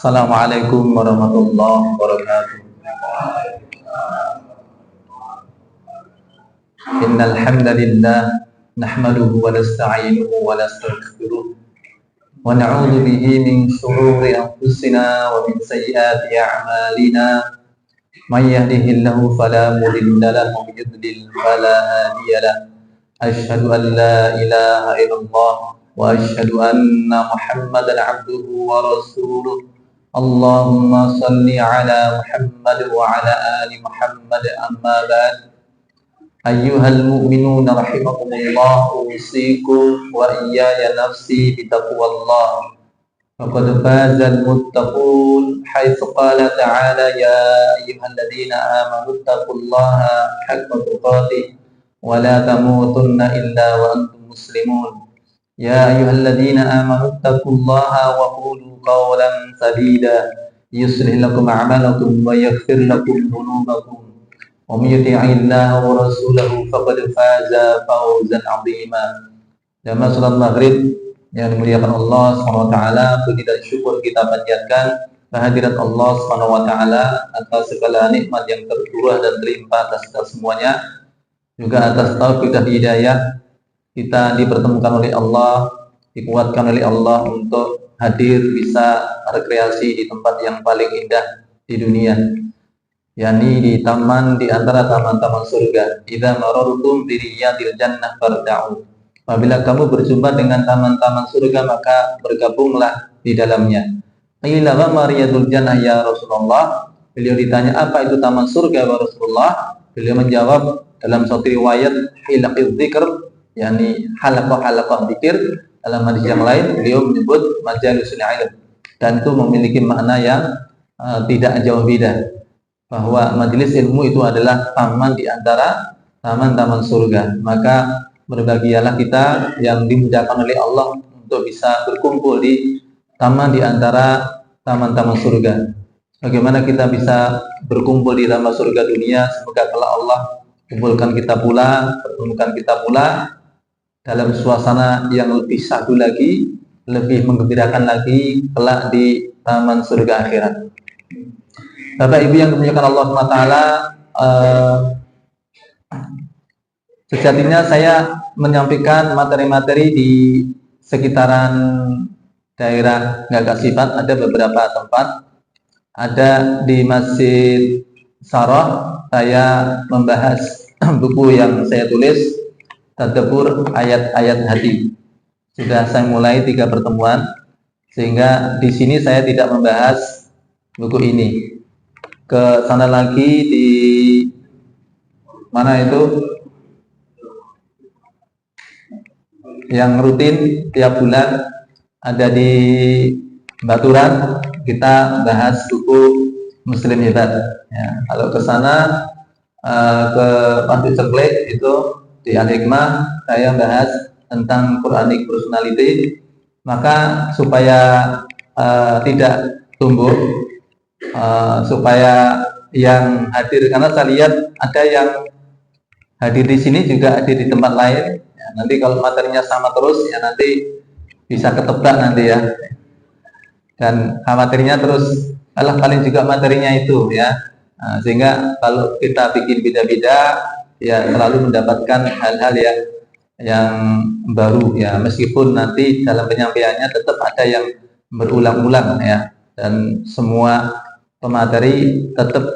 Assalamualaikum warahmatullahi wabarakatuh. Innal hamdalillah nahmaduhu wa nasta'inuhu wa nastaghfiruh wa na'udzu bihi min shururi anfusina wa min sayyiati a'malina. May yahdihillahu fala mudilla lahu wa may yudlil fala hadiya lahu. Asyhadu an la ilaha illallah wa asyhadu anna Muhammadan 'abduhu wa rasuluh. Allahumma salli ala Muhammad wa ala ali Muhammad, amma ba'd. Ayyuhal mu'minuna rahimakumullah, usikum wa iyaya nafsi bitaqwallah. Faqad fazal muttaqun haitsu qala ta'ala ya ayyuhalladzina amanu taqullaha haqqa tuqatih wa la tamutunna illa wa antum muslimun. Ya ayyuhalladzina amanu taqullaha wa qulu qawlan sadida yuslih lakum a'malakum wa yaghfir lakum dhunubakum wa may yuti'illaha wa rasulahu faqad faza fawzan 'azima. Jamaah salat maghrib yang dimuliakan Allah Subhanahu wa taala, puji dan syukur kita panjatkan kehadirat Allah Subhanahu wa taala atas segala nikmat yang tercurah dan terlimpah atas kita semuanya, juga atas taufik dan hidayah kita dipertemukan oleh Allah, dikuatkan oleh Allah untuk hadir bisa rekreasi di tempat yang paling indah di dunia, yakni di taman di antara taman-taman surga. Idza marartum bi riyadil jannah farda'u. Apabila kamu berjumpa dengan taman-taman surga, maka bergabunglah di dalamnya. Qila wa riyadul jannah ya Rasulullah. Beliau ditanya, apa itu taman surga ya Rasulullah? Beliau menjawab dalam satu riwayat, hilaqidz dzikr, yakni halaqah dzikir. Dalam hadis yang lain beliau menyebut majalisul ilm, dan itu memiliki makna yang tidak jauh beda, bahwa majelis ilmu itu adalah taman di antara taman-taman surga. Maka berbahagialah kita yang dimudahkan oleh Allah untuk bisa berkumpul di taman di antara taman-taman surga. Bagaimana kita bisa berkumpul di taman surga dunia? Semoga kalau Allah kumpulkan kita pula, pertemukan kita pula dalam suasana yang lebih syahdu lagi, lebih menggembirakan lagi kelak di taman surga akhirat. Bapak Ibu yang dimuliakan Allah SWT, sejatinya saya menyampaikan materi-materi di sekitaran daerah Gagak Sifat. Ada beberapa tempat, ada di Masjid Sarah saya membahas buku yang saya tulis, Tadabbur ayat-ayat hati. Sudah saya mulai 3 pertemuan, sehingga di sini saya tidak membahas buku ini. Ke sana lagi di mana itu yang rutin tiap bulan ada di Baturan, kita bahas buku Muslim Hebat. Ya, kalau ke sana ke Panti Ceklek itu di Al-Hikmah saya bahas tentang Quranic personality. Maka supaya tidak tumbuh, supaya yang hadir, karena saya lihat ada yang hadir di sini juga hadir di tempat lain ya, nanti kalau materinya sama terus ya nanti bisa ketebak nanti ya, dan materinya terus alah paling juga materinya itu ya. Sehingga kalau kita bikin beda-beda ya selalu mendapatkan hal-hal yang baru ya, meskipun nanti dalam penyampaiannya tetap ada yang berulang-ulang ya, dan semua pemateri tetap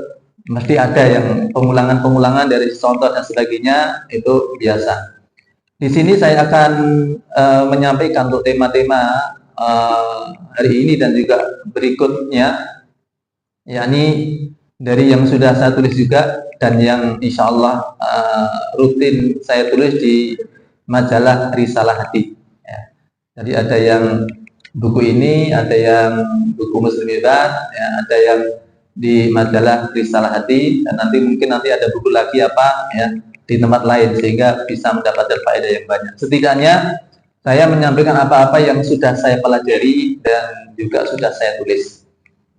mesti ada yang pengulangan-pengulangan dari contoh dan sebagainya, itu biasa. Di sini saya akan menyampaikan untuk tema-tema hari ini dan juga berikutnya, yakni dari yang sudah saya tulis juga dan yang insya Allah rutin saya tulis di majalah Risalah Hati ya. Jadi ada yang buku ini, ada yang buku Muslim Hebat ya, ada yang di majalah Risalah Hati, dan nanti mungkin nanti ada buku lagi apa ya di tempat lain, sehingga bisa mendapatkan faedah yang banyak. Setidaknya saya menyampaikan apa-apa yang sudah saya pelajari dan juga sudah saya tulis.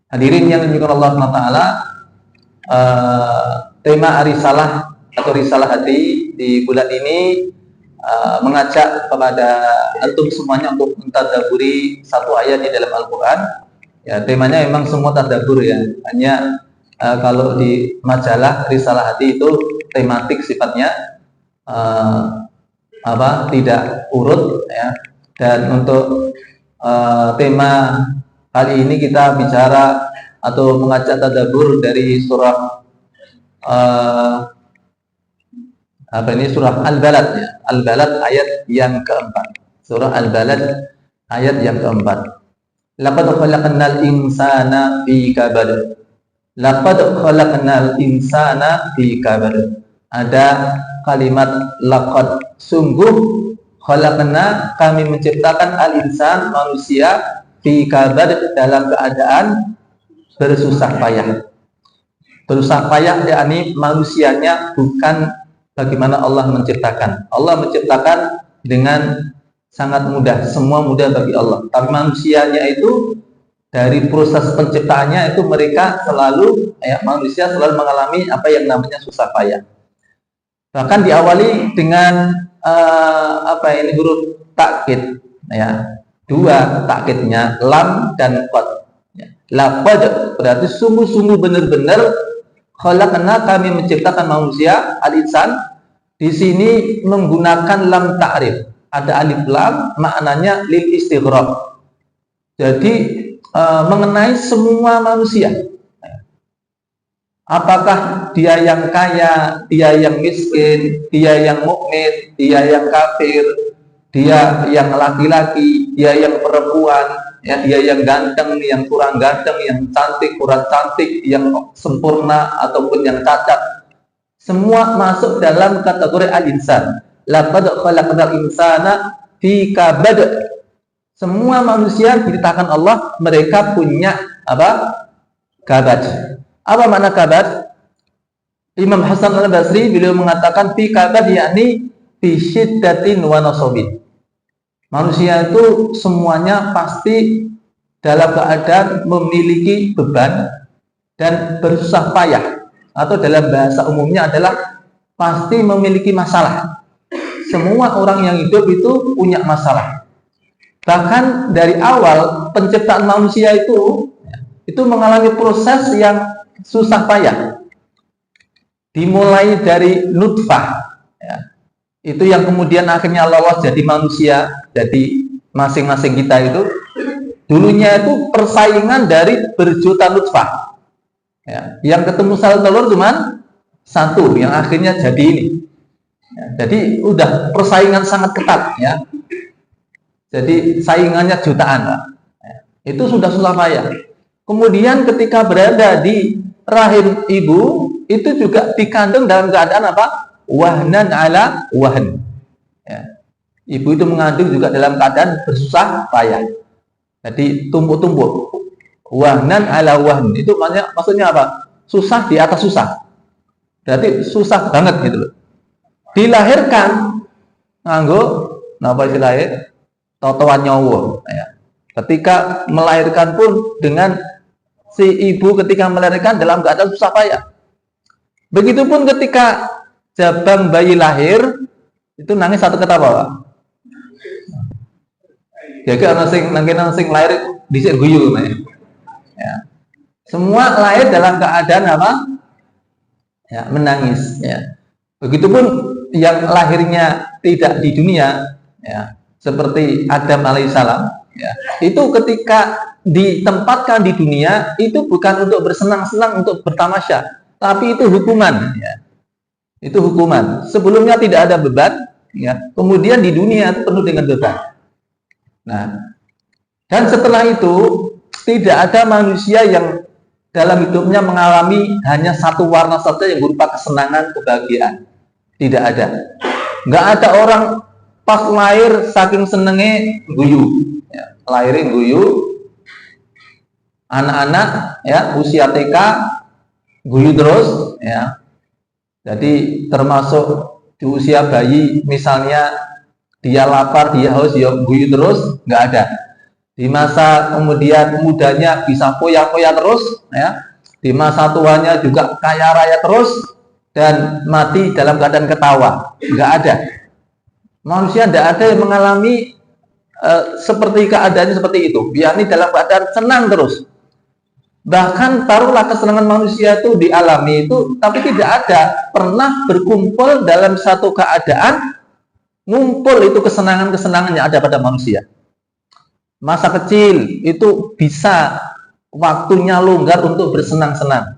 Hadirin yang dimuliakan Allah SWT, tema Risalah atau Risalah Hati di bulan ini mengajak kepada antum semuanya untuk mentadabburi satu ayat di dalam Al-Quran, Ya, temanya memang semua tadabbur ya. Hanya kalau di majalah Risalah Hati itu tematik sifatnya, tidak urut ya. Dan untuk tema kali ini kita bicara atau mengajak tadabbur dari surah surah Al-Balad ya. Al-Balad ayat yang keempat. Surah Al-Balad ayat yang keempat. Laqad khalaqnal insana fi kabad. Laqad khalaqnal insana fi kabad. Ada kalimat laqad, sungguh, khalaqna, kami menciptakan al-insan, manusia, fi kabad, dalam keadaan bersusah payah. Bersusah payah yakni manusianya, bukan bagaimana Allah menciptakan. Allah menciptakan dengan sangat mudah, semua mudah bagi Allah. Tapi manusianya itu dari proses penciptaannya itu mereka selalu manusia selalu mengalami apa yang namanya susah payah. Bahkan diawali dengan huruf takkid ya. Dua takkidnya, lam dan qad. Ya. Laqad berarti sungguh-sungguh benar-benar, khalaqna, kami menciptakan manusia, al-insan. Di sini menggunakan lam ta'rif. Ada alif lam, maknanya lil istighraq. Jadi mengenai semua manusia. Apakah dia yang kaya, dia yang miskin, dia yang mukmin, dia yang kafir, dia yang laki-laki, dia yang perempuan, ya, dia yang ganteng, yang kurang ganteng, yang cantik, kurang cantik, yang sempurna ataupun yang cacat. Semua masuk dalam kategori al-insan. Laqad khalaqnal insana fi kabad. Semua manusia diciptakan Allah, mereka punya apa? Kabad. Apa makna kabad? Imam Hasan Al-Basri beliau mengatakan fi kabad yakni fi syiddatin wa nasabin. Manusia itu semuanya pasti dalam keadaan memiliki beban dan bersusah payah, atau dalam bahasa umumnya adalah pasti memiliki masalah. Semua orang yang hidup itu punya masalah. Bahkan dari awal penciptaan manusia itu mengalami proses yang susah payah. Dimulai dari nutfah, ya. Itu yang kemudian akhirnya lolos jadi manusia. Jadi masing-masing kita itu dulunya itu persaingan dari berjuta nutfah. Ya. Yang ketemu sel telur cuman satu, yang akhirnya jadi ini. Ya, jadi udah persaingan sangat ketat ya. Jadi saingannya jutaan Pak. Ya, itu sudah susah payah. Kemudian ketika berada di rahim ibu itu juga dikandung dalam keadaan apa? Wahnan ala wahn. Ya. Ibu itu mengandung juga dalam keadaan bersusah payah. Jadi tumpuk-tumpuk. Wahnan ala wahn. Itu maksudnya apa? Susah di atas susah. Berarti susah banget gitu loh. Dilahirkan nganggo napa istilahnya totoan nyawa ya. Ketika melahirkan pun dengan si ibu ketika melahirkan dalam keadaan susah payah. Begitupun ketika jabang bayi lahir itu nangis satu ketawa Pak. Jadi ana sing lahir dhisik guyu ya. Semua lahir dalam keadaan apa? Ya, menangis ya. Begitupun yang lahirnya tidak di dunia ya, seperti Adam alaihissalam ya, itu ketika ditempatkan di dunia itu bukan untuk bersenang-senang, untuk bertamasya, tapi itu hukuman ya. Itu hukuman. Sebelumnya tidak ada beban ya, kemudian di dunia itu penuh dengan beban. Nah, dan setelah itu tidak ada manusia yang dalam hidupnya mengalami hanya satu warna saja yang berupa kesenangan, kebahagiaan. Tidak ada. Nggak ada orang pas lahir saking senengnya guyu. Ya, lahirin guyu. Anak-anak ya usia TK guyu terus ya. Jadi termasuk di usia bayi misalnya dia lapar, dia haus, ya guyu terus, nggak ada. Di masa kemudian mudanya bisa foya-foya terus ya. Di masa tuanya juga kaya raya terus dan mati dalam keadaan ketawa. Nggak ada. Manusia tidak ada yang mengalami seperti keadaannya seperti itu. Yakni dalam keadaan senang terus. Bahkan taruhlah kesenangan manusia itu dialami itu, tapi tidak ada pernah berkumpul dalam satu keadaan ngumpul itu kesenangan-kesenangan yang ada pada manusia. Masa kecil itu bisa waktunya longgar untuk bersenang-senang.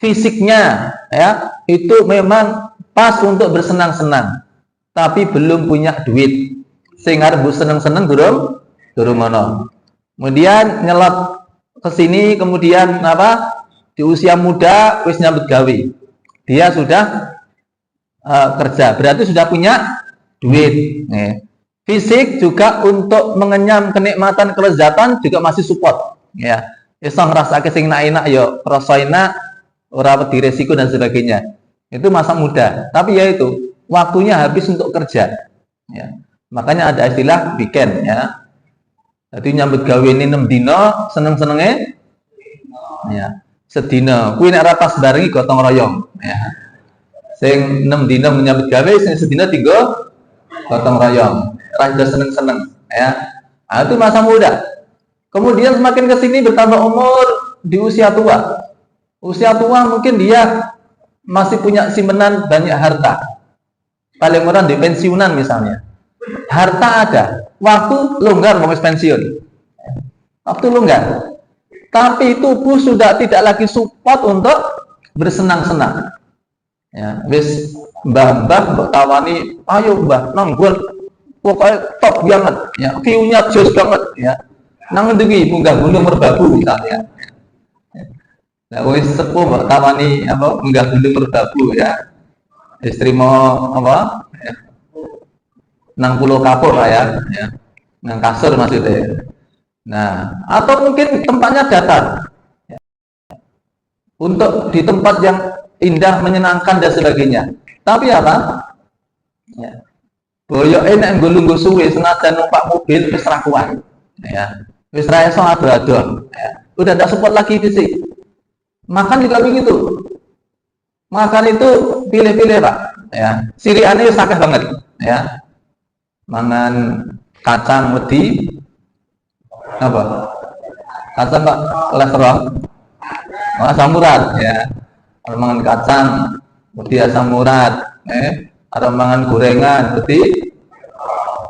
Fisiknya ya itu memang pas untuk bersenang-senang, tapi belum punya duit. Sehingga harus seneng-seneng durung ono. Kemudian nyelot ke sini, kemudian di usia muda wis nyambut gawe. Dia sudah kerja, berarti sudah punya duit. Fisik juga untuk mengenyam kenikmatan kelezatan juga masih support. Ya, iso ngrasake sing enak ya rasa enak, ora wedi resiko dan sebagainya. Itu masa muda. Tapi ya itu waktunya habis untuk kerja. Ya. Makanya ada istilah weekend ya. Jadi nyambut gawe ini 6 dino, seneng-senenge ya. Sedina kuwi nek ora pas barengi gotong royong ya. Sing 6 dino menyambut gawe, sing sedina 3 gotong royong. Ora seneng-seneng ya. Nah, itu masa muda. Kemudian semakin ke sini bertambah umur di usia tua. Usia tua mungkin dia masih punya simpanan banyak harta. Paling murah di pensiunan misalnya. Harta ada, waktu longgar mau pensiun. Waktu longgar. Tapi tubuh sudah tidak lagi support untuk bersenang-senang. Ya, wis mbah-mbah tawani, ayo mbah, nanggon pokoknya top banget, ya, view-nya jos banget, ya. Nang ngendi munggah gunung Merbabu misalnya. Nah, wis sepuh mbak tawani munggah gunung Merbabu ya. Istri mau ya, nang pulau kapur lah ya, nang kasur maksudnya. Nah, atau mungkin tempatnya datar, ya. Untuk di tempat yang indah, menyenangkan dan sebagainya. Tapi apa? Ya. Boyo enak nggolong suwe senajan numpak mobil wis ra kuat. Ya. Wis ra iso ado-ado. Ya. Udah tidak support lagi fisik. Makan juga begitu. Makan itu pilih-pilih, Pak. Ya. Siriane wis akeh banget, ya. Mangan kacang wedi apa? Kacang Pak kolesterol. Asam urat ya. Kalau mangan kacang wedi asam urat, atau mangan gorengan wedi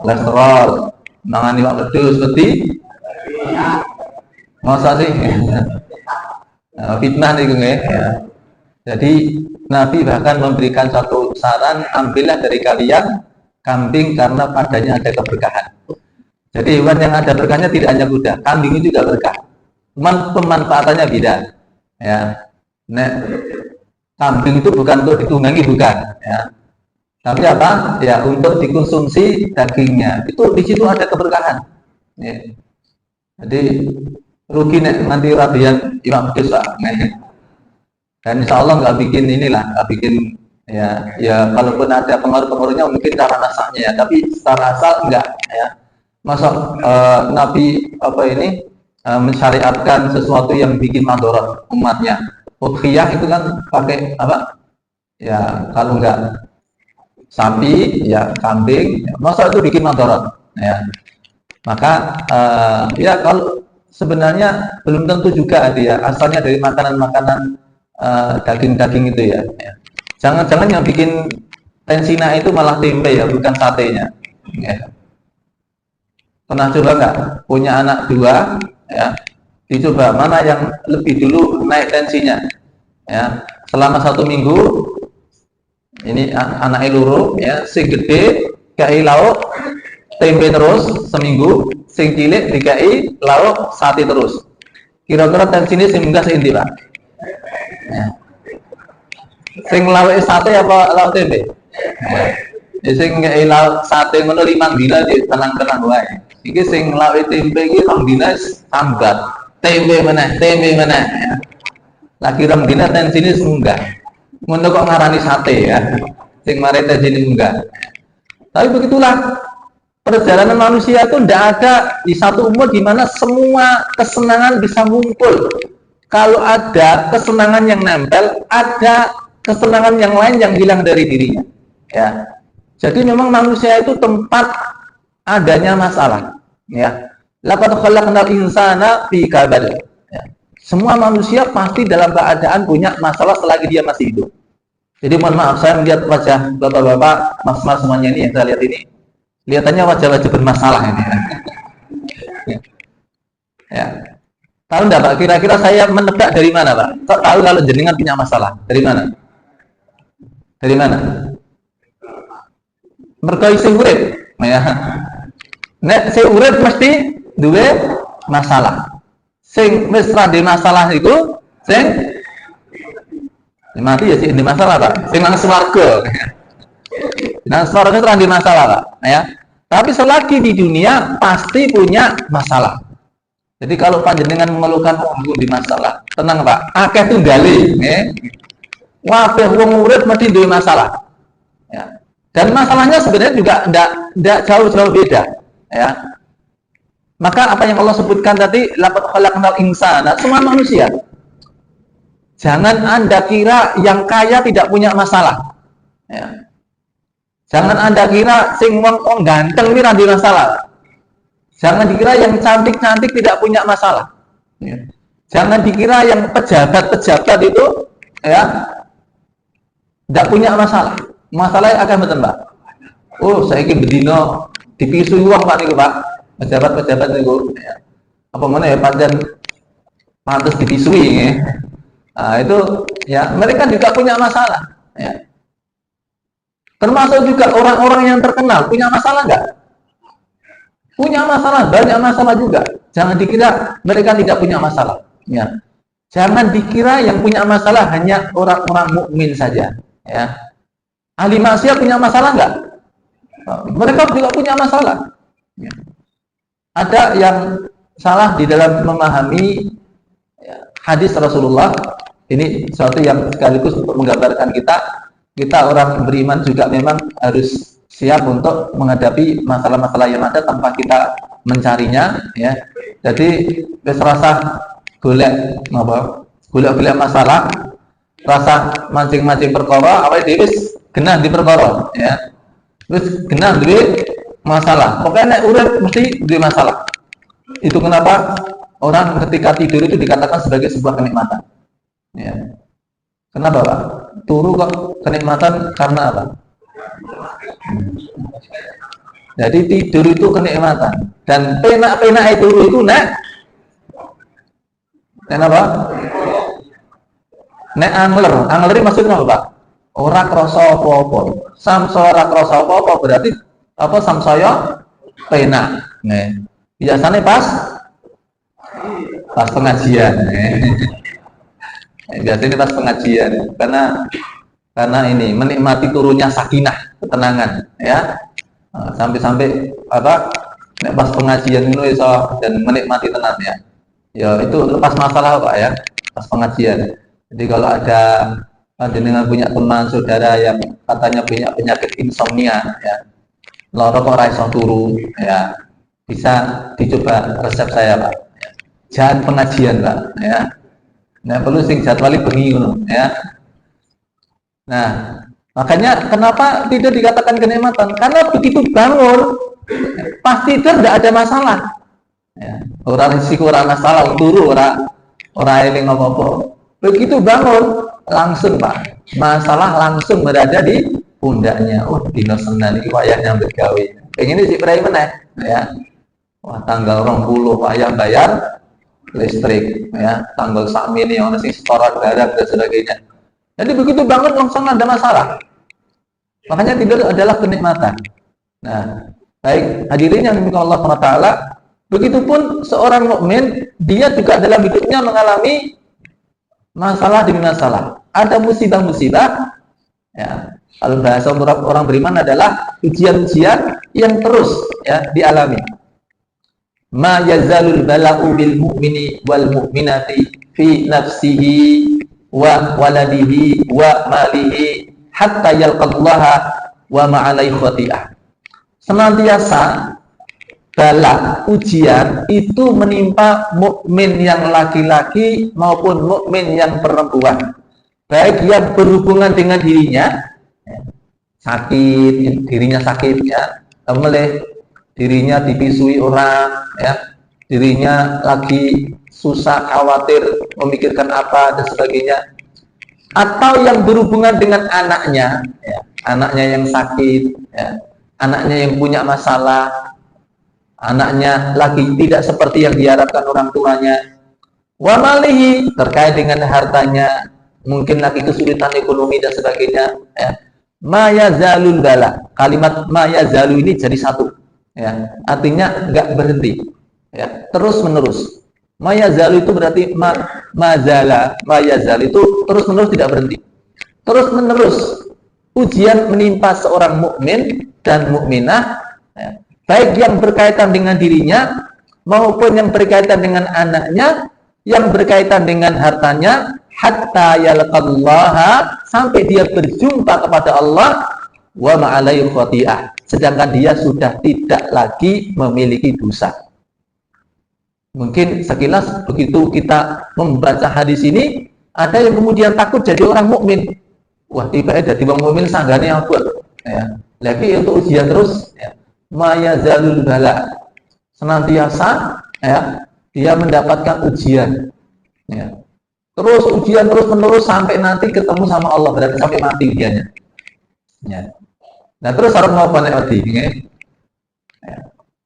kolesterol, mangan iwak pedus wedi masa sih fitnah nih ya. Jadi Nabi bahkan memberikan satu saran, ambillah dari kalian kambing karena padanya ada keberkahan. Jadi hewan yang ada berkahnya tidak hanya kuda, kambing itu juga berkah. Cuman pemanfaatannya beda. Ya, kambing itu bukan untuk ditunggangi, bukan. Ya. Tapi apa? Ya untuk dikonsumsi dagingnya. Itu di situ ada keberkahan. Ya. Jadi rugi nanti rabian iwak pedus Pak. Dan insya Allah nggak bikin inilah, nggak bikin ya kalaupun ada pengaruh-pengaruhnya mungkin cara masaknya ya, tapi secara asal enggak ya. Masa Nabi mensyariatkan sesuatu yang bikin madorot umatnya. Udhiyah itu kan pakai apa? Ya kalau enggak sapi ya kambing, ya, masa itu bikin madorot ya. Maka ya kalau sebenarnya belum tentu juga dia asalnya dari makanan-makanan daging-daging itu ya. Jangan-jangan yang bikin tensina itu malah tempe ya, bukan satenya. Ya. Pernah coba nggak? Punya anak 2, ya, dicoba mana yang lebih dulu naik tensinya. Ya, selama 1 minggu, ini anak eluru, ya, sing gede dikai lauk tempe terus seminggu, sing cilik dikai lauk sate terus. Kira-kira tensinya sing munggah sing ndi, Pak? Ya. Sing lauk sate apa lauk tempe? Ya, sing lauk sate ngono 5 dina di tenang-tenang wae. Iki sing lauk tempe iki 2 dina sambat. Tempe meneh. Ya. Lagi 2 dina tensine munggah. Ngono kok ngarani sate ya. Sing mare tensine munggah. Tapi begitulah perjalanan manusia itu tidak ada di satu umur di mana semua kesenangan bisa ngumpul. Kalau ada kesenangan yang nempel, ada kesenangan yang lain yang hilang dari dirinya. Ya. Jadi memang manusia itu tempat adanya masalah. Ya. Laqad khalaqnal insana fi kabad. Ya. Semua manusia pasti dalam keadaan punya masalah selagi dia masih hidup. Jadi mohon maaf, saya melihat wajah bapak-bapak, mas-mas semuanya ini yang saya lihat ini, kelihatannya wajah-wajah bermasalah ini. Ya. Tahu enggak Pak, kira-kira saya menebak dari mana Pak? Kok tahu kalau jenengan punya masalah? Dari mana? Dari mana? Mergo isih urip, ya. Nek sing urip mesti duwe masalah. Sing wis ra duwe masalah iku sing mati ya sih ini masalah Pak. Sing nang swarga. Nang swarga itu ada masalah Pak, ya. Tapi selagi di dunia pasti punya masalah. Jadi kalau panjenengan mengeluhkan di masalah, tenang Pak. Akeh tunggale, nggih. Wabeh wong urip mesti duwe masalah. Ya. Dan masalahnya sebenarnya juga enggak jauh-jauh beda, ya. Maka apa yang Allah sebutkan tadi, laqad khalaqnal insana, semua manusia. Jangan Anda kira yang kaya tidak punya masalah. Ya. Jangan Anda kira sing wong ganteng ini ada masalah. Jangan dikira yang cantik-cantik tidak punya masalah. Ya. Jangan dikira yang pejabat-pejabat itu ya tidak punya masalah. Masalahnya akan bertambah. Oh, saya ingin bedino dipisui uang Pak niku Pak. Pejabat-pejabat niku ya. Apa mana ya pantas dipisui ya. Nah, itu ya mereka juga punya masalah ya. Termasuk juga orang-orang yang terkenal punya masalah enggak? Punya masalah, banyak masalah juga. Jangan dikira mereka tidak punya masalah ya. Jangan dikira yang punya masalah hanya orang-orang mukmin saja ya. Ahli maksiat punya masalah enggak? Mereka juga punya masalah ya. Ada yang salah di dalam memahami ya, hadis Rasulullah. Ini sesuatu yang sekaligus untuk menggambarkan kita orang beriman juga memang harus siap untuk menghadapi masalah-masalah yang ada tanpa kita mencarinya ya. Jadi wis rasa golek masalah, rasa mancing-mancing perkara awake dhewe wis genah di perkara ya. Wis genah duwe masalah. Pokoknya nek urip mesti duwe masalah. Itu kenapa orang ketika tidur itu dikatakan sebagai sebuah kenikmatan. Ya. Kenapa Pak? Turu kok kenikmatan karena apa? Jadi tidur itu kenikmatan dan penak-penak turu itu apa? Nek angler ini maksudnya apa Pak? Ora krasa apa-apa. Samsa ora krasa apa-apa berarti apa samsaya penak. Nih. Biasanya pas pengajian. Biasanya pas pengajian karena ini menikmati turunnya sakinah, ketenangan ya. Sampai apa nek pas pengajian itu iso dan menikmati tenang ya. Ya itu lepas masalah Pak ya, pas pengajian. Jadi kalau ada dengan punya teman saudara yang katanya punya penyakit insomnia ya. Loro kok ora iso turu ya. Bisa dicoba resep saya Pak. Jangan pengajian Pak ya. Nah, perlu sing jadwali bengi ngono ya. Nah, makanya kenapa tidur dikatakan kenikmatan? Karena begitu bangun pas tidur tidak ada masalah. Ya, orang risiko orang masalah turu orang eling apa-apa. Begitu bangun langsung Pak, masalah langsung berada di pundaknya. Oh, dino senan iki wayah nyambut gawe. Pengen sih prai meneh ya. Wah, tanggal 20 wayah bayar listrik ya, tanggal sakmene ono sing setoran barang dan sebagainya. Jadi begitu banget langsung ada masalah. Makanya tidur adalah kenikmatan. Nah, baik hadirin yang dimuliakan Allah SWT, begitupun seorang mukmin dia juga dalam hidupnya mengalami masalah demi masalah. Ada musibah-musibah ya. Kalau bahasa orang beriman adalah ujian-ujian yang terus ya dialami. Ma yazalul bala'u bil mu'mini wal mu'minati fi nafsihi wa waladihi wa malihi hatta yalqallaha wa ma'alai khati'ah. Senantiasa bala ujian itu menimpa mukmin yang laki-laki maupun mukmin yang perempuan, baik yang berhubungan dengan dirinya sakit, dirinya sakit ya, dirinya dipisui orang ya, dirinya lagi susah, khawatir, memikirkan apa dan sebagainya. Atau yang berhubungan dengan anaknya, ya, anaknya yang sakit, ya, anaknya yang punya masalah, anaknya lagi tidak seperti yang diharapkan orang tuanya. Wa malihi, terkait dengan hartanya, mungkin lagi kesulitan ekonomi dan sebagainya, ya. Ma yazalul bala. Kalimat ma yazalu ini jadi satu, ya. Artinya enggak berhenti, ya, terus menerus. Ma yazalu itu berarti mazala, ma yazal itu terus menerus, tidak berhenti. Terus menerus ujian menimpa seorang mukmin dan mukminah, ya, baik yang berkaitan dengan dirinya maupun yang berkaitan dengan anaknya, yang berkaitan dengan hartanya, hatta yalqallaha, sampai dia berjumpa kepada Allah, wa ma'alaihi khati'ah, sedangkan dia sudah tidak lagi memiliki dosa. Mungkin sekilas begitu kita membaca hadis ini, ada yang kemudian takut jadi orang mukmin. Wah, tiba jadi orang mukmin sanggane apa? Ya, lagi untuk ujian terus, ya. Ma yazalul bala, senantiasa, ya, dia mendapatkan ujian, ya. Terus ujian terus menerus sampai nanti ketemu sama Allah, berarti sampai mati ujiannya, ya. Nah, terus harus ngapain mati, ya?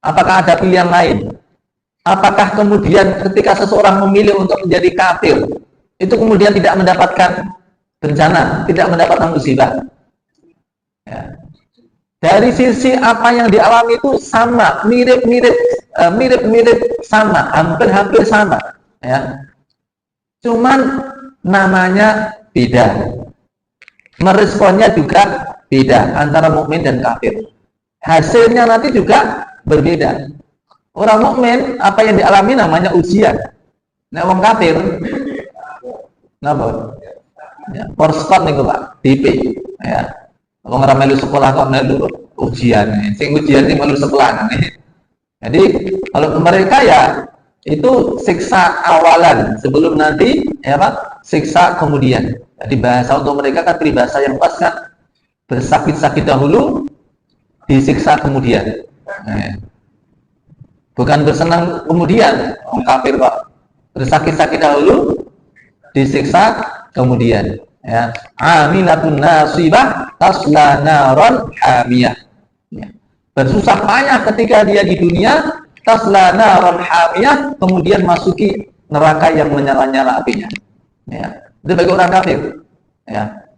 Apakah ada pilihan lain? Apakah kemudian ketika seseorang memilih untuk menjadi kafir, itu kemudian tidak mendapatkan bencana, tidak mendapatkan musibah? Ya. Dari sisi apa yang dialami itu sama, mirip-mirip sama, hampir-hampir sama, ya. Cuman namanya beda, meresponnya juga beda antara mukmin dan kafir. Hasilnya nanti juga berbeda. Orang mukmin apa yang dialami namanya ujian. Nah, orang kafir, napa? Ya, porskot nih Pak, DP. Ya, orang ramai sekolah kok melu ujian. Sing ujian sing melu sekolah nih. Jadi kalau mereka ya itu siksa awalan sebelum nanti, ya Pak, siksa kemudian. Jadi bahasa untuk mereka kan peribahasa yang pas kan, bersakit-sakit dahulu, disiksa kemudian. Nah, bukan bersenang kemudian, orang kafir kok. Bersakit-sakit dahulu, disiksa kemudian. Ya, amilatun nasibah tasla naron hamiyah. Ya. Bersusah payah ketika dia di dunia, tasla naron hamiyah, kemudian masuki neraka yang menyala-nyala apinya. Ya. Itu bagi orang kafir. Ya.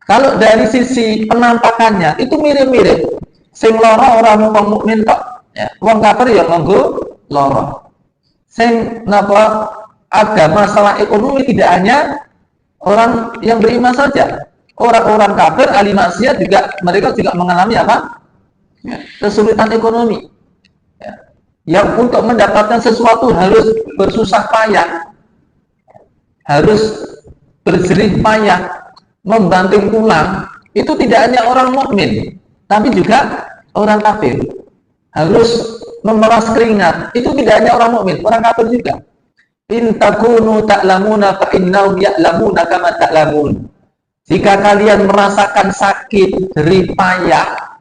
Kalau dari sisi penampakannya itu mirip-mirip. Sing lara orang mukmin kok. Ya, wong kafir ya nganggo lara. Sing napa ada masalah ekonomi tidak hanya orang yang beriman saja. Orang-orang kafir ahli maksiat juga, mereka juga mengalami apa? Ya, kesulitan ekonomi. Ya. Yang untuk mendapatkan sesuatu harus bersusah payah. Harus berjerih payah, membanting tulang. Itu tidak hanya orang mukmin, tapi juga orang kafir. Harus memeras keringat. Itu tidak hanya orang mukmin, orang kafir juga. In takunu ta'lamuna fa innahum ya'lamuna kama ta'lamun. Jika kalian merasakan sakit, jerih payah,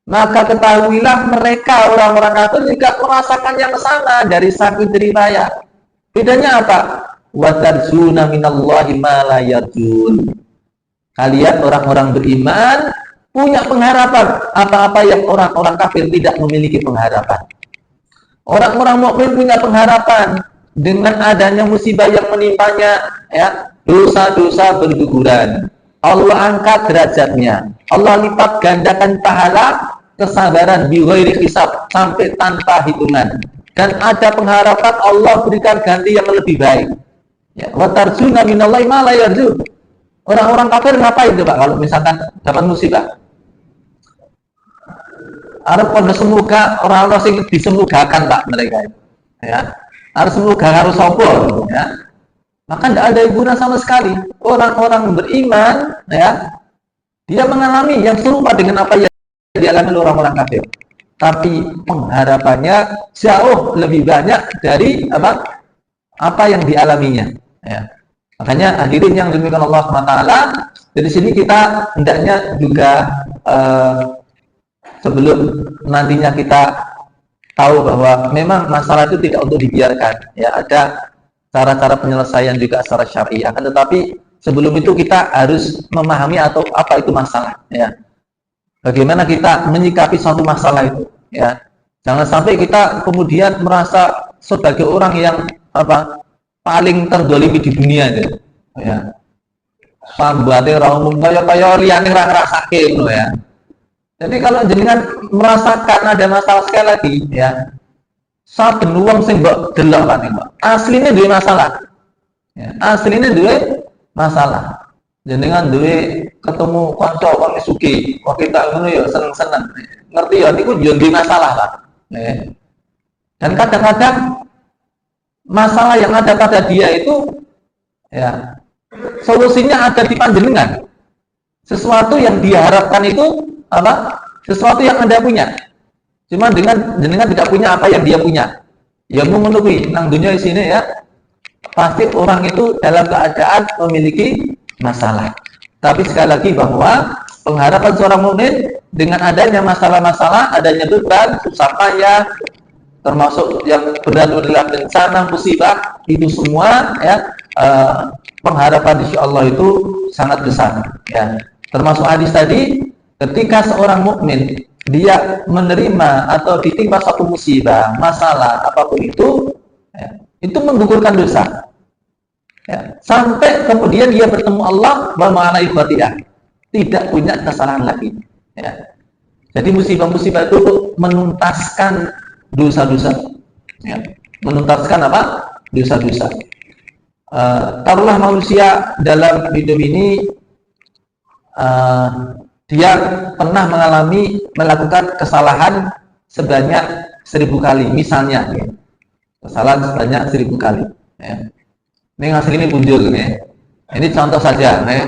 maka ketahuilah mereka orang-orang kafir juga merasakan yang sama dari sakit jerih payah. Bedanya apa? Wa tarjuna minallahi ma la yarjun. Kalian orang-orang beriman punya pengharapan apa-apa yang orang-orang kafir tidak memiliki pengharapan. Orang-orang mukmin punya pengharapan dengan adanya musibah yang menimpanya, ya, dosa-dosa berguguran. Allah angkat derajatnya. Allah lipat gandakan pahala kesabaran bi ghairi hisab, sampai tanpa hitungan. Dan ada pengharapan Allah berikan ganti yang lebih baik. Ya, wa tarjuna minallahi ma la yarjun. Orang-orang kafir ngapain coba kalau misalkan dapat musibah? Harus pada semoga orang-orang yang disemogakan Pak mereka itu, ya. Harus semoga harus sopor, ya. Maka tidak ada hiburan sama sekali. Orang-orang beriman, ya, dia mengalami yang serupa dengan apa yang dialami oleh orang-orang kafir. Tapi pengharapannya jauh lebih banyak dari apa yang dialaminya, ya. Makanya hadirin yang demikian Allah SWT, dari sini kita hendaknya juga sebelum nantinya kita tahu bahwa memang masalah itu tidak untuk dibiarkan. Ya, ada cara-cara penyelesaian juga secara syar'i. Akan tetapi sebelum itu kita harus memahami atau apa itu masalah. Ya, bagaimana kita menyikapi suatu masalah itu. Ya, jangan sampai kita kemudian merasa sebagai orang yang paling terdolimi di dunia itu. Ya, sambuate ora umum kaya liyane ora ngrasake ngono ya. Jadi kalau jenengan merasakan ada masalah sekali lagi ya, saben wong sing mbok delok kan Mbak, asline duwe masalah. Ya, asline duwe masalah. Jenengan duwe ketemu kanca wong sugih, kok kita ngono ya seneng-seneng. Ngerti ya niku yo duwe masalah lah. Ya. Dan kadang-kadang masalah yang ada pada dia itu ya solusinya ada di panjenengan. Sesuatu yang diharapkan itu sesuatu yang Anda punya. Cuma dengan jenengan tidak punya apa yang dia punya. Ya memenuhi nang dunia di sini ya. Pasti orang itu dalam keadaan memiliki masalah. Tapi sekali lagi bahwa pengharapan seorang mukmin dengan adanya masalah-masalah, adanya beban, susah payah, termasuk yang berat adalah bencana, musibah, itu semua ya pengharapan insya Allah itu sangat besar. Ya. Termasuk hadis tadi, ketika seorang mukmin dia menerima atau ditimpa satu musibah, masalah apapun itu, ya, itu menggugurkan dosa. Ya. Sampai kemudian dia bertemu Allah bermakna ibadah, tidak punya kesalahan lagi. Ya. Jadi musibah-musibah itu menuntaskan dosa-dosa, ya. Menuntaskan dosa-dosa. Taruhlah manusia dalam hidup ini dia pernah melakukan kesalahan sebanyak 1000 kali, misalnya ya. Kesalahan sebanyak 1000 kali ya. Ini hasil ini punjul ya. Ini contoh saja ya.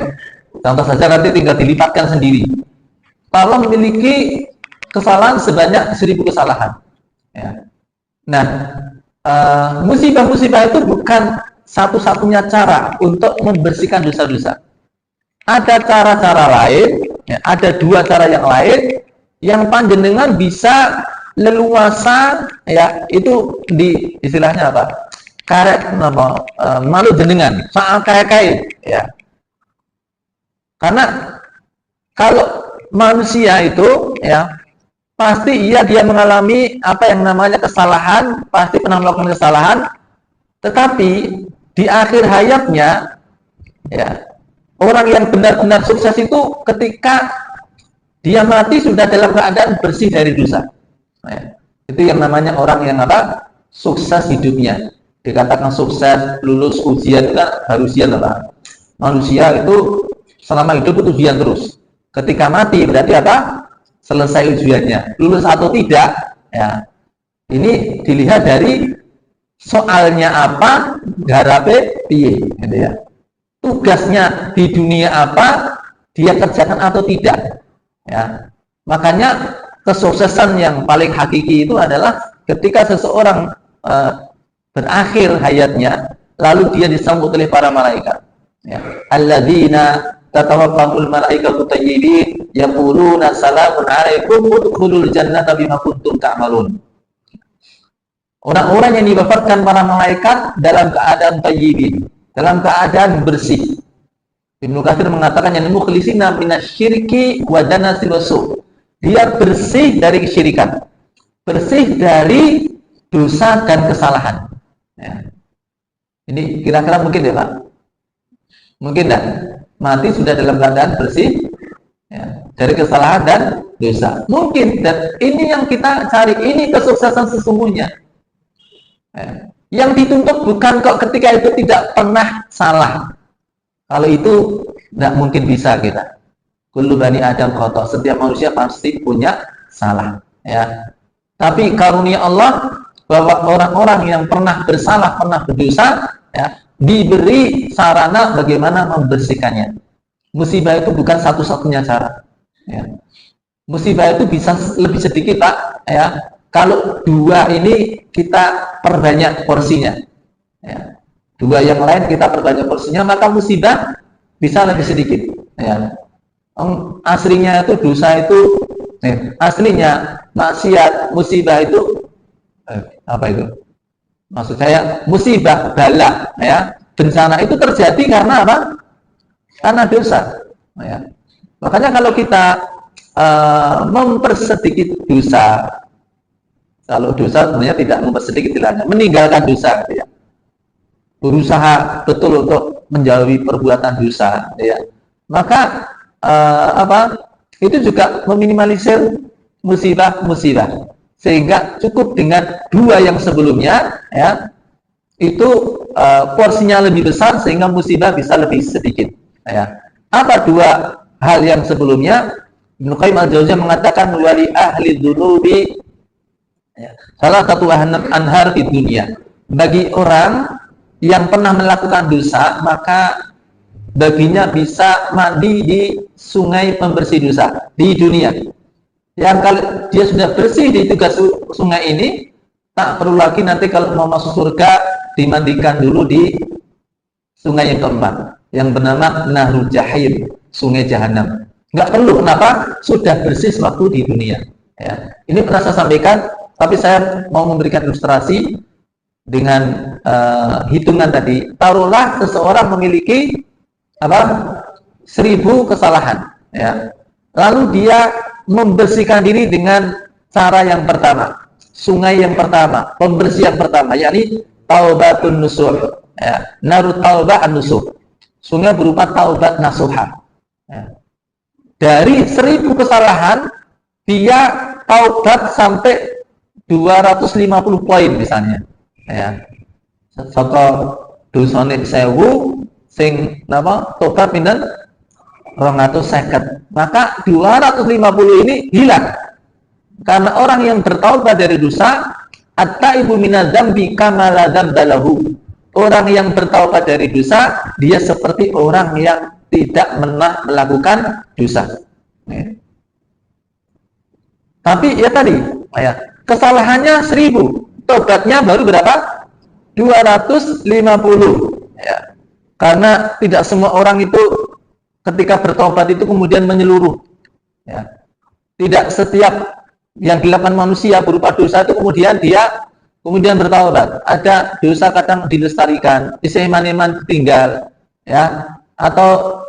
Contoh saja, nanti tinggal dilipatkan sendiri. Kalau memiliki kesalahan sebanyak 1000 kesalahan ya. Nah, musibah-musibah itu bukan satu-satunya cara untuk membersihkan dosa-dosa. Ada cara-cara lain, ya, ada dua cara yang lain yang panjenengan bisa leluasa, ya, itu di istilahnya apa? Karet malu jenengan, soal kayak ya. Karena kalau manusia itu, ya, pasti dia mengalami apa yang namanya kesalahan, pasti pernah melakukan kesalahan, tetapi di akhir hayatnya, ya, orang yang benar-benar sukses itu ketika dia mati sudah dalam keadaan bersih dari dosa. Ya, itu yang namanya orang yang sukses hidupnya. Dikatakan sukses, lulus ujian itu kan harus ujian manusia itu selama hidup itu ujian terus. Ketika mati berarti selesai ujiannya. Lulus atau tidak, ya, ini dilihat dari soalnya apa, garape piye, gitu ya. Tugasnya di dunia apa, dia kerjakan atau tidak, ya. Makanya kesuksesan yang paling hakiki itu adalah ketika seseorang berakhir hayatnya, lalu dia disambut oleh para malaikat, ya. Alladzina tatawaffahul malaikatu thayyibin yaquluna salamun alaikum udkhulul jannata bima kuntum ta'malun. Orang-orang yang diwafatkan para malaikat dalam keadaan thayyibin, dalam keadaan bersih. Ibnu Katsir mengatakan yang mukhlisina minasyirki wa danasi wasu. Dia bersih dari kesyirikan, bersih dari dosa dan kesalahan. Ya. Ini kira-kira mungkin ya Pak? Mungkin tidak? Mati sudah dalam keadaan bersih, ya, dari kesalahan dan dosa. Mungkin, dan ini yang kita cari, ini kesuksesan sesungguhnya. Ya. Yang dituntut bukan kok ketika itu tidak pernah salah. Kalau itu tidak mungkin bisa kita. Kullu bani Adam khata', setiap manusia pasti punya salah. Ya. Tapi karunia Allah bahwa orang-orang yang pernah bersalah, pernah berdosa, ya, diberi sarana bagaimana membersihkannya. Musibah itu bukan satu-satunya cara. Ya. Musibah itu bisa lebih sedikit Pak. Ya. Kalau dua ini kita perbanyak porsinya. Ya. Dua yang lain kita perbanyak porsinya, maka musibah bisa lebih sedikit. Ya. Aslinya itu dosa itu, aslinya maksiat, musibah itu Apa itu? Maksud saya musibah, bala, ya, bencana itu terjadi karena apa? Karena dosa. Ya. Makanya kalau kita mempersedikit dosa, kalau dosa sebenarnya tidak mempersedikit, tidak meninggalkan dosa, ya. Berusaha betul untuk menjauhi perbuatan dosa, ya. Maka itu juga meminimalisir musibah-musibah, sehingga cukup dengan dua yang sebelumnya, ya, itu porsinya lebih besar sehingga musibah bisa lebih sedikit, ya. Apa dua hal yang sebelumnya? Ibnu Qayyim al-Jauziyah mengatakan wali ahli dzunubi, ya, salah satu anhar di dunia, bagi orang yang pernah melakukan dosa, maka baginya bisa mandi di sungai pembersih dosa di dunia. Yang kalau dia sudah bersih di tiga sungai ini, tak perlu lagi nanti kalau mau masuk surga dimandikan dulu di sungai yang keempat, yang bernama Nahrul Jahim, sungai Jahanam. Nggak perlu, kenapa? Sudah bersih waktu di dunia. Ya. Ini pernah saya sampaikan, tapi saya mau memberikan ilustrasi dengan hitungan tadi. Taruhlah seseorang memiliki 1000 kesalahan, ya. Lalu dia membersihkan diri dengan cara yang pertama, sungai yang pertama, pembersih yang pertama, yakni taubatun nusuh, ya. Narut taubah an-nusuh, sungai berupa taubat nasuha, ya. Dari 1000 kesalahan dia taubat sampai 250 poin misalnya, ya. Saka dosane 1000 sing napa tobat pinten 250, maka 250 ini hilang karena orang yang bertaubat dari dosa, at-taibu minadz-dzambi kama la dzamba lahu. Orang yang bertaubat dari dosa, dia seperti orang yang tidak pernah melakukan dosa, ya. Tapi ya tadi, ya, kesalahannya 1000, tobatnya baru berapa? 250, ya. Karena tidak semua orang itu ketika bertobat itu kemudian menyeluruh, ya. Tidak setiap yang dilakukan manusia berupa dosa itu kemudian dia bertaubat. Ada dosa kadang dilestarikan, iman-iman tinggal, ya, atau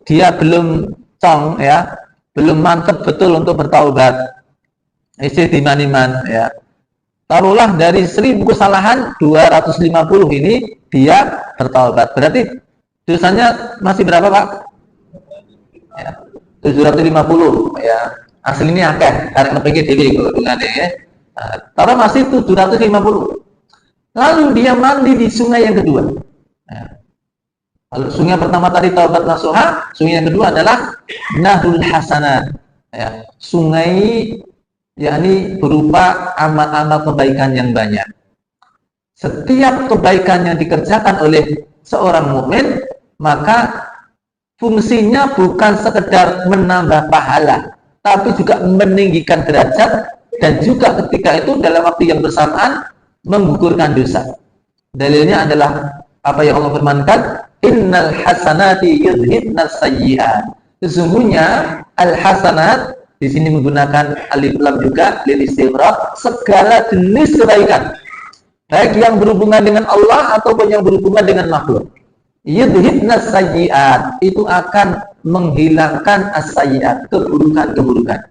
dia belum cong, ya, belum mantap betul untuk bertaubat, iman-iman, ya. Taruhlah dari 1000 kesalahan 250 ini dia bertaubat, berarti dosanya masih berapa, Pak? Ya, 750, ya. Asli ini akeh, karena pengen dewi keuntungannya, ya. Taruh masih 750. Lalu dia mandi di sungai yang kedua, ya. Kalau sungai pertama tadi taubat nasuha, sungai yang kedua adalah Nahrul Hasanat, ya. Sungai yakni berupa amal-amal kebaikan yang banyak. Setiap kebaikan yang dikerjakan oleh seorang mukmin, maka fungsinya bukan sekedar menambah pahala, tapi juga meninggikan derajat, dan juga ketika itu dalam waktu yang bersamaan menggugurkan dosa. Dalilnya adalah apa yang Allah firmankan, innal hasanati yudhibnas sayyi'at. Sesungguhnya al-hasanat di sini menggunakan alif lam juga lil istighraq, segala jenis kebaikan, baik yang berhubungan dengan Allah ataupun yang berhubungan dengan makhluk. Yudhibnas sayyi'at, itu akan menghilangkan as-sayyi'at, keburukan-keburukan.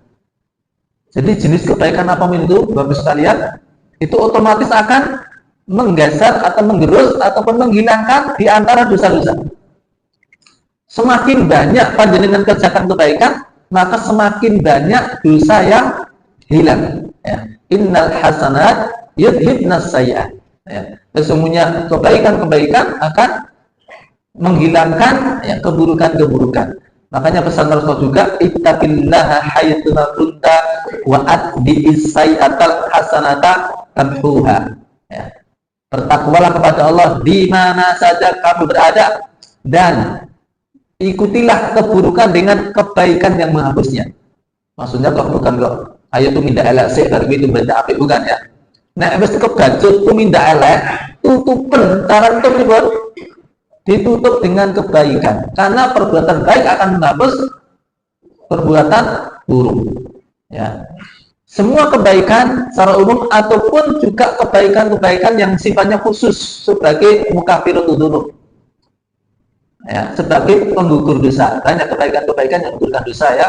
Jadi jenis kebaikan apa itu, Bapak sekalian, itu otomatis akan menggeser atau menggerus ataupun menghilangkan di antara dosa-dosa. Semakin banyak panjenengan kerjakan kebaikan, maka semakin banyak dosa yang hilang, ya. Innal hasanat yudhibnas sayyi'at, ya. Sesungguhnya kebaikan-kebaikan akan menghilangkan, ya, keburukan-keburukan. Makanya pesan Rasul juga, ittaqillaha haitsu kunta wa atbi'is sayyi'atal hasanata tamhuha, ya. Bertakwalah kepada Allah di mana saja kamu berada, dan ikutilah keburukan dengan kebaikan yang menghapusnya. Maksudnya kok bukan kok ayo tumindak elek sik baru itu benda apik, bukan, ya. Nek wis kebacut tumindak elek, tutupen cara untuk ditutup dengan kebaikan, karena perbuatan baik akan menghapus perbuatan buruk, ya. semua kebaikan secara umum ataupun juga kebaikan-kebaikan yang sifatnya khusus sebagai mukafiratul dzunub. Ya, sebagai penggugur dosa. Banyak kebaikan-kebaikan yang menggugurkan dosa ya.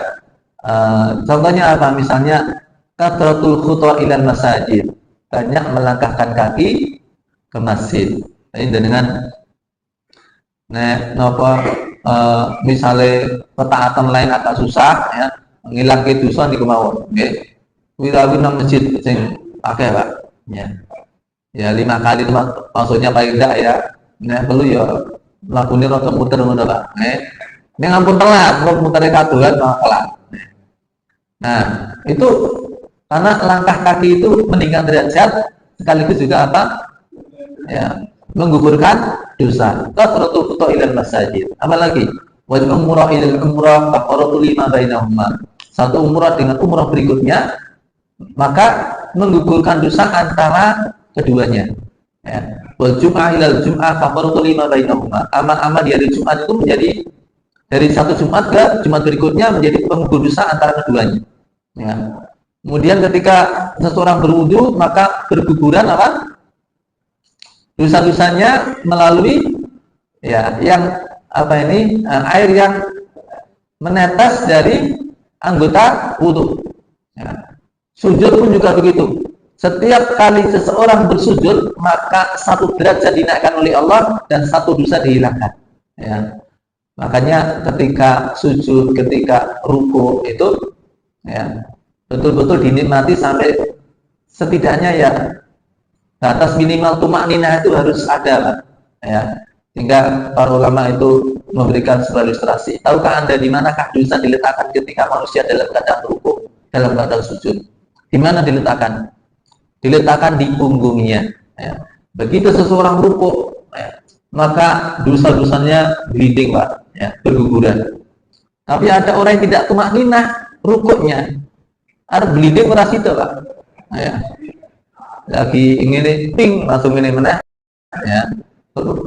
Contohnya apa? Misalnya kathratul khutwa ilal masajid. Banyak melangkahkan kaki ke masjid. Ini dengan misalnya ketaatan lain agak susah ya, ngilangke dosa niku mawon. Nggih. Wirawi nang masjid sing akeh, Pak. Ya. Ya 5 kali maksudnya paling enggak ya. Nek perlu ya lakune rada muter ngono, Pak. Nek ampun telat, mutere kadolan malah telat. Nah, itu karena langkah kaki itu meningkatkan derajat sekaligus juga apa? Ya, menggugurkan dosa. Kathratul khutwa ilal masajid. Apalagi wal umrah ilal umrah kafaratu lima bainahuma. Satu umrah dengan umrah berikutnya maka menggugurkan dosa antara keduanya. Ya. Wal jum'ah ilal jum'ah kafaratu lima bainahuma. Amal-amal di hari Jumat itu menjadi dari satu Jumat ke Jumat berikutnya menjadi penggugur dosa antara keduanya. Ya. Kemudian ketika seseorang berwudu maka berguguran apa? Dosa-dosanya melalui ya yang apa ini air yang menetes dari anggota wudu. Ya. Sujud pun juga begitu. Setiap kali seseorang bersujud maka satu derajat dinaikkan oleh Allah dan satu dosa dihilangkan. Ya. Makanya ketika sujud, ketika ruku itu ya betul-betul dinikmati sampai setidaknya ya batas minimal tumakninah itu harus ada, Pak. Ya. Sehingga para ulama itu memberikan sebuah ilustrasi. Tahukah Anda di manakah dosa diletakkan ketika manusia dalam keadaan ruku, dalam keadaan sujud? Di mana diletakkan? Diletakkan di punggungnya. Ya. Begitu seseorang ruku, ya, maka dosa-dosanya bleeding, Pak, ya, berguguran. Tapi ada orang yang tidak tumakninah rukuknya, ada bleeding ora situ, Pak. Ya. Lagi ingin ping langsung ini mana? Ya.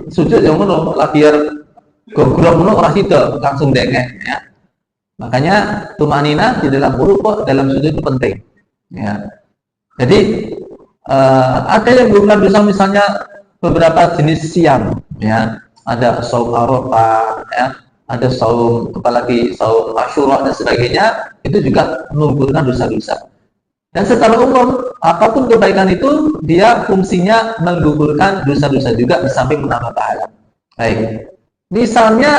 Sujud yang ngono, lagi gogrok ngono ora situ, langsung dengek, ya. Makanya tumakninah di dalam rukuk, dalam sujud itu penting. Ya. Jadi ada yang bukan dosa misalnya beberapa jenis siam, ya, ada saum Arafah, ya, ada saum apalagi saum Asyura dan sebagainya, itu juga menggugurkan dosa-dosa. Dan secara umum apapun kebaikan itu dia fungsinya menggugurkan dosa-dosa juga di samping menambah pahala. Baik, misalnya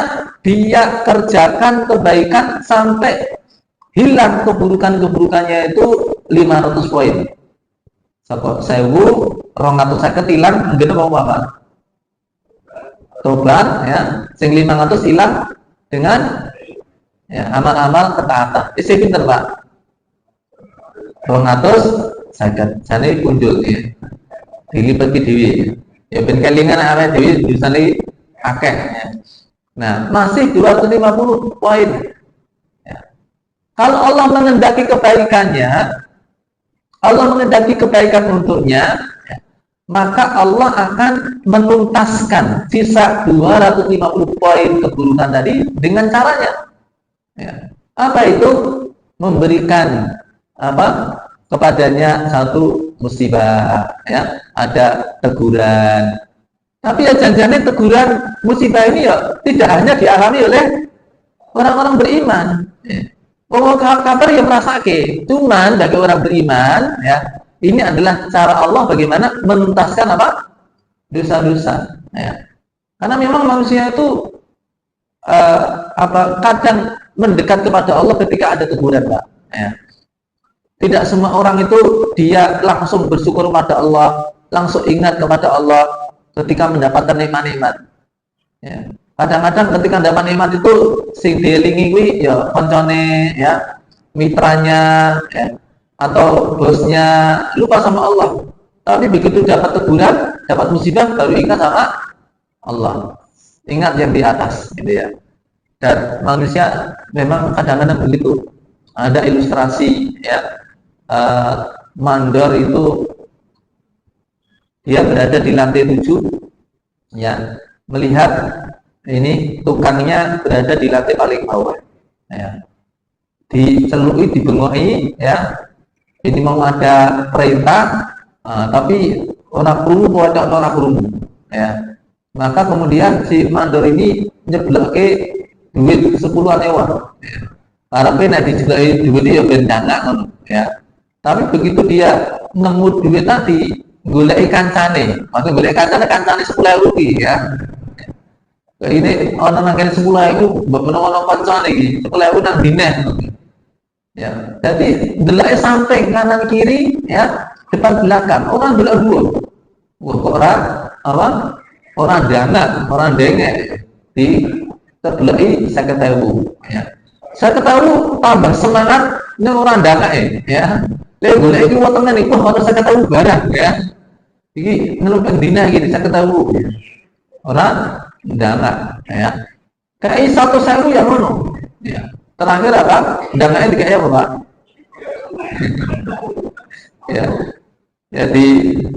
dia kerjakan kebaikan sampai hilang keburukan-keburukannya itu 500 poin. Sapa 1250 hilang mungkin mau apa? Tobat ya, sing 500 hilang dengan ya amal-amal ketaatan. Isi pinter, Pak. 200 saged jane kunjul ya. Dilipat ke dhewe. Ya ben kelingan awake dhewe bisane akeh ya. Nah, masih 250 poin. Kalau Allah mengendaki kebaikannya, Allah mengendaki kebaikan untuknya, maka Allah akan menuntaskan sisa 250 poin keburukan tadi dengan caranya. Ya. Apa itu? Memberikan apa kepadanya satu musibah, ya, ada teguran. Tapi ya jangan-jangan teguran musibah ini ya tidak hanya dialami oleh orang-orang beriman. Ya. Oh, kabar yang merasake, cuman bagi orang beriman, ya, ini adalah cara Allah bagaimana menuntaskan apa dosa-dosa. Ya. Karena memang manusia itu kadang mendekat kepada Allah ketika ada teguran, Pak. Ya. Tidak semua orang itu dia langsung bersyukur kepada Allah, langsung ingat kepada Allah ketika mendapatkan nikmat-nikmat. Ya. Kadang-kadang ketika dapat nikmat itu sing dielingi kuwi ya koncone, ya, mitranya, ya, atau bosnya, lupa sama Allah. Tapi begitu dapat teguran, dapat musibah baru ingat sama Allah. Ingat yang di atas, gitu ya. Dan manusia memang kadang-kadang begitu. Ada ilustrasi, ya, mandor itu dia berada di lantai 7, ya, melihat ini tukangnya berada di lantai paling bawah, ya, dicelui, dibengoi, ya, ini mau ada perintah, tapi orang perlu ada orang perlu, ya. Maka kemudian si mandor ini nyeblake duit 10-an ewan. Ya. Karena dijeblaki duit ya bendana, ya. Tapi begitu dia nemu duit tadi, golek kancane, maksudnya golek kancane 10.000 ya. Ini orang nangkene 10.000, mbok menawa kancane iki 10.000 nang dineh. Ya, jadi delake samping kanan kiri ya, depan belakang. Orang delok dua. Wah, kok orang dana, orang dengek di terdelaki 50.000 ya. 50.000 tambah semangat ini orang dana ya. Lha golek iki wetenge niku ono 50.000 barang ya. Iki ngelupeng dina iki 50.000. Orang dana ya. Kayak 100.000 ya ngono. Ya. Terakhir apa? Dananya dikaya apa, Pak? Ya. Jadi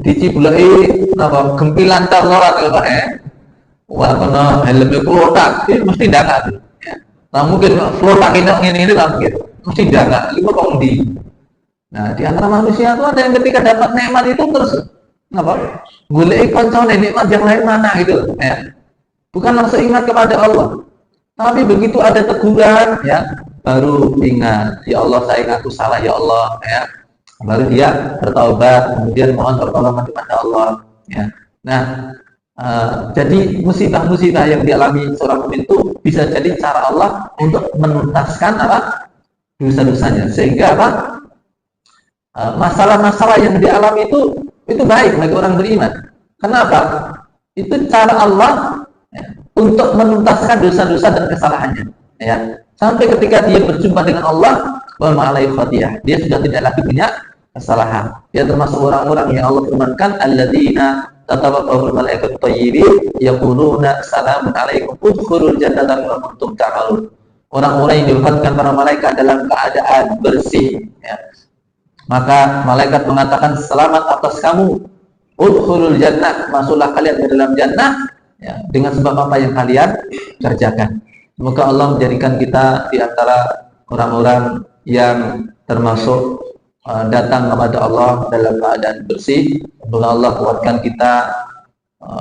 dicibulai apa gempilan terlorat ya, Pak ya. Wah, kono helmnya flotak, ini mesti dana. Ya. Nah, mungkin flotak ini lah mungkin. Mesti dana, itu kok di. Nah, di antara manusia itu ada yang ketika dapat nikmat itu terus apa? Golek koncone nikmat yang lain mana gitu, ya. Bukan langsung ingat kepada Allah. Tapi begitu ada teguran, ya, baru ingat, ya Allah saya ngaku salah ya Allah, ya. Baru dia bertaubat, kemudian mohon pertolongan kepada Allah, ya. Nah, jadi musibah-musibah yang dialami seorang mukmin itu bisa jadi cara Allah untuk menuntaskan apa dosa-dosanya, sehingga apa masalah-masalah yang dialami itu baik bagi orang beriman. Kenapa? Itu cara Allah ya, untuk menuntaskan dosa-dosa dan kesalahannya. Ya. Sampai ketika dia berjumpa dengan Allah, wa ma'alaihi khatiyah, dia sudah tidak lagi punya kesalahan. Dia termasuk orang-orang yang Allah firmankan, alladzina tatawaffahumul malaikatu thayyibin yaquluna salamun alaikum udkhulul jannata bima kuntum ta'malun. Orang-orang yang diwafatkan para malaikat dalam keadaan bersih, ya. Maka malaikat mengatakan selamat atas kamu, udkhulul jannah, masuklah kalian ke dalam jannah ya, dengan sebab apa yang kalian kerjakan. Semoga Allah menjadikan kita di antara orang-orang yang termasuk datang kepada Allah dalam keadaan bersih. Semoga Allah kuatkan kita,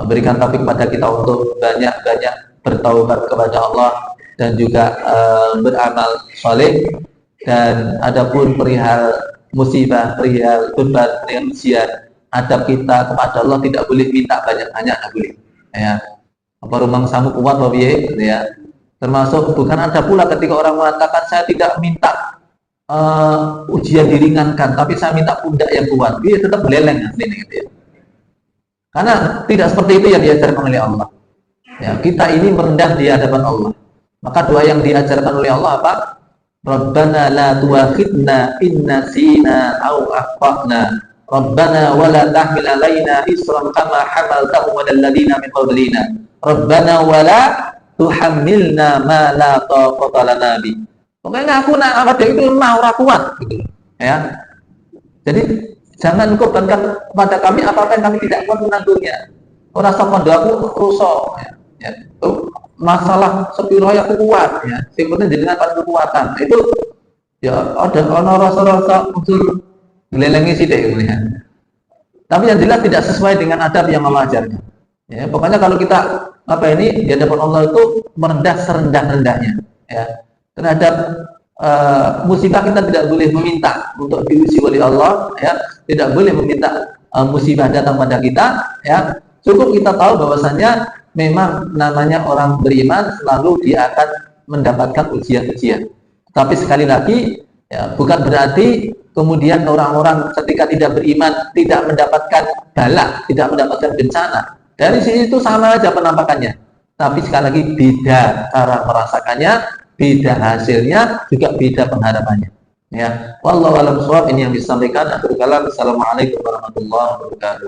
berikan taufik kepada kita untuk banyak-banyak bertaubat kepada Allah dan juga beramal saleh. Dan adapun perihal musibah, perihal beban, perihal ujian, adab kita kepada Allah tidak boleh minta banyak-banyak, tidak boleh. Ya. Apa rumang samu kuat wabiye, ya. Termasuk bukan ada pula ketika orang mengatakan saya tidak minta ujian diringankan, tapi saya minta pundak yang kuat. Dia tetap beleleng gitu ya. Karena tidak seperti itu yang diajarkan oleh Allah. Ya, kita ini merendah di hadapan Allah. Maka doa yang diajarkan oleh Allah apa? Rabbana la tuakhidna in nasina aw akhtana. Rabbana wa la tahmil alaina isran kama hamaltahu 'alal ladzina min qablina. Rabbana wa la tuhammilna ma la taqata lana bi. Pokoknya aku nak apa itu lemah ora kuat gitu. Ya. Jadi jangan engkau bebankan kepada kami apa-apa yang kami tidak kuat menanggungnya. Ora sapa doaku rusak ya. Masalah sepiro aku kuat ya. Sing penting jenengan pas kekuatan. Itu ya ada ono rasa-rasa unsur gelelengi sithik ya. Tapi yang jelas tidak sesuai dengan adab yang Allah ajarkan. Ya, pokoknya kalau kita di hadapan Allah itu merendah serendah-rendahnya ya. Terhadap musibah kita tidak boleh meminta untuk diuji oleh Allah ya, tidak boleh meminta musibah datang pada kita ya. Cukup kita tahu bahwasanya memang namanya orang beriman selalu dia akan mendapatkan ujian-ujian. Tapi sekali lagi ya, bukan berarti kemudian orang-orang ketika tidak beriman tidak mendapatkan bala, tidak mendapatkan bencana. Dari sini itu sama aja penampakannya. Tapi sekali lagi beda cara merasakannya, beda hasilnya, juga beda pengharapannya. Ya, wallahu a'lam bishawab. Ini yang disampaikan. Akhirul kalam. Assalamualaikum warahmatullahi wabarakatuh.